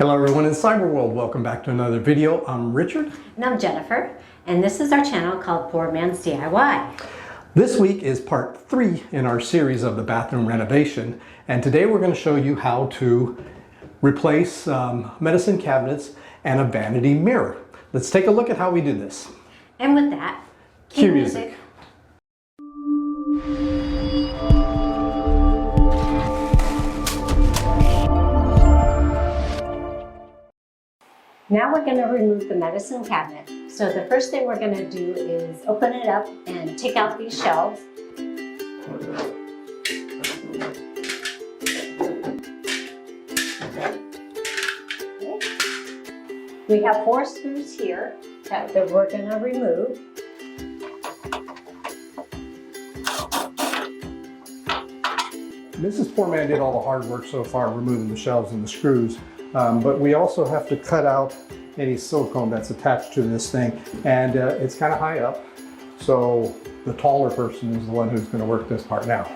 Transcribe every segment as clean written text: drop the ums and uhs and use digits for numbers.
Hello everyone in Cyber World, welcome back to another video. I'm Richard. And I'm Jennifer, and this is our channel called Poor Man's DIY. This week is part 3 in our series of the bathroom renovation, and today we're going to show you how to replace medicine cabinets and a vanity mirror. Let's take a look at how we do this. And with that, cue music. Now we're going to remove the medicine cabinet. So the first thing we're going to do is open it up and take out these shelves. We have 4 screws here that we're going to remove. Mrs. Poor Man did all the hard work so far, removing the shelves and the screws. But we also have to cut out any silicone that's attached to this thing, and it's kind of high up, so the taller person is the one who's going to work this part now.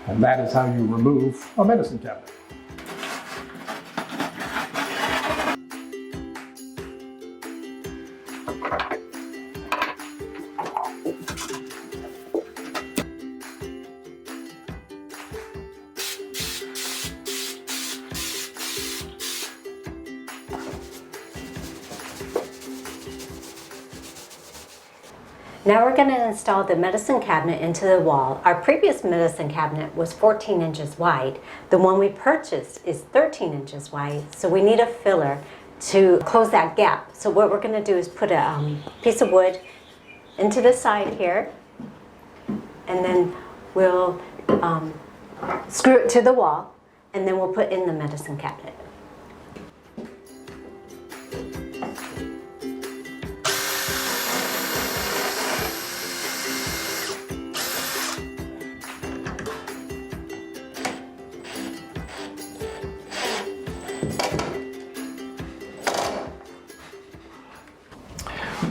And that is how you remove a medicine cabinet. Now we're going to install the medicine cabinet into the wall. Our previous medicine cabinet was 14 inches wide. The one we purchased is 13 inches wide, so we need a filler to close that gap. So what we're going to do is put a piece of wood into the side here, and then we'll screw it to the wall, and then we'll put in the medicine cabinet.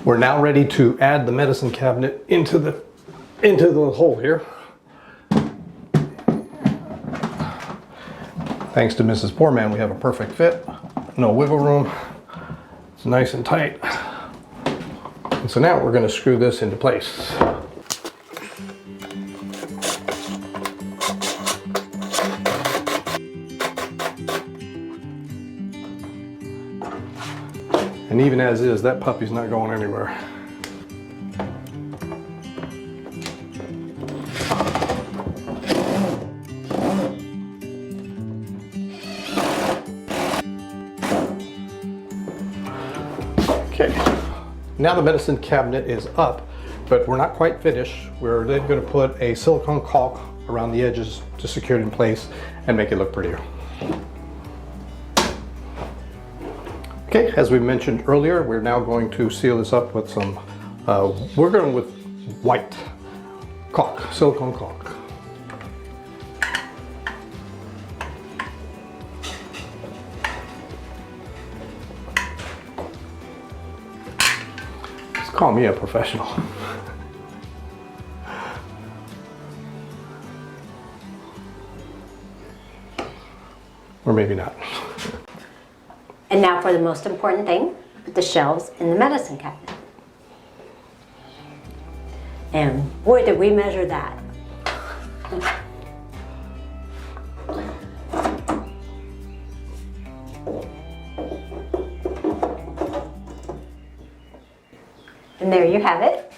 We're now ready to add the medicine cabinet into the hole here. Thanks to Mrs. Poor Man, we have a perfect fit. No wiggle room. It's nice and tight. And so now we're going to screw this into place. And even as is, that puppy's not going anywhere. Okay, now the medicine cabinet is up, but we're not quite finished. We're then going to put a silicone caulk around the edges to secure it in place and make it look prettier. Okay, as we mentioned earlier, we're now going to seal this up with some, we're going with white caulk, silicone caulk. Just call me a professional. Or maybe not. And now for the most important thing, put the shelves in the medicine cabinet. And boy, did we measure that. And there you have it.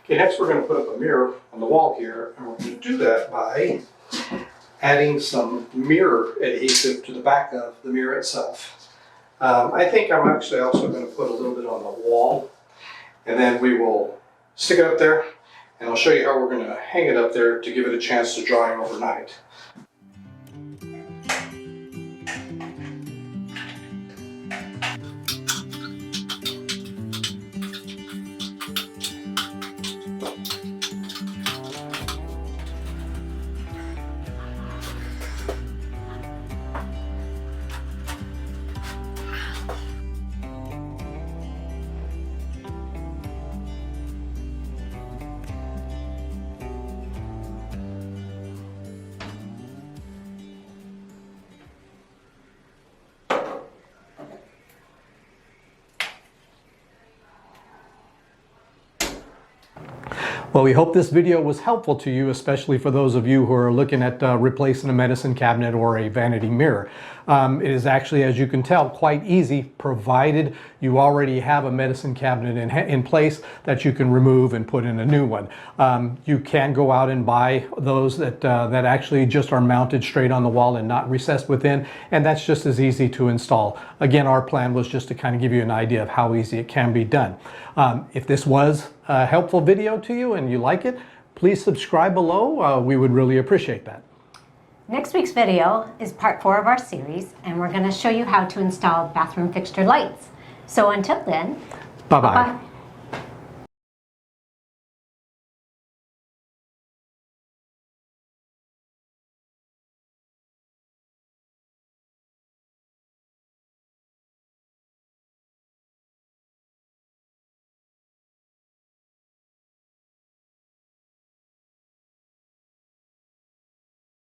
Okay, next we're going to put up a mirror on the wall here, and we're going to do that by adding some mirror adhesive to the back of the mirror itself. I think I'm actually also going to put a little bit on the wall, and then we will stick it up there, and I'll show you how we're going to hang it up there to give it a chance to dry overnight. Well, we hope this video was helpful to you, especially for those of you who are looking at replacing a medicine cabinet or a vanity mirror. It is actually, as you can tell, quite easy, provided you already have a medicine cabinet in place that you can remove and put in a new one. You can go out and buy those that actually just are mounted straight on the wall and not recessed within, and that's just as easy to install. Again, our plan was just to kind of give you an idea of how easy it can be done. If this was a helpful video to you and you like it, please subscribe below. We would really appreciate that. Next week's video is part 4 of our series, and we're going to show you how to install bathroom fixture lights. So until then, Bye-bye. bye-bye.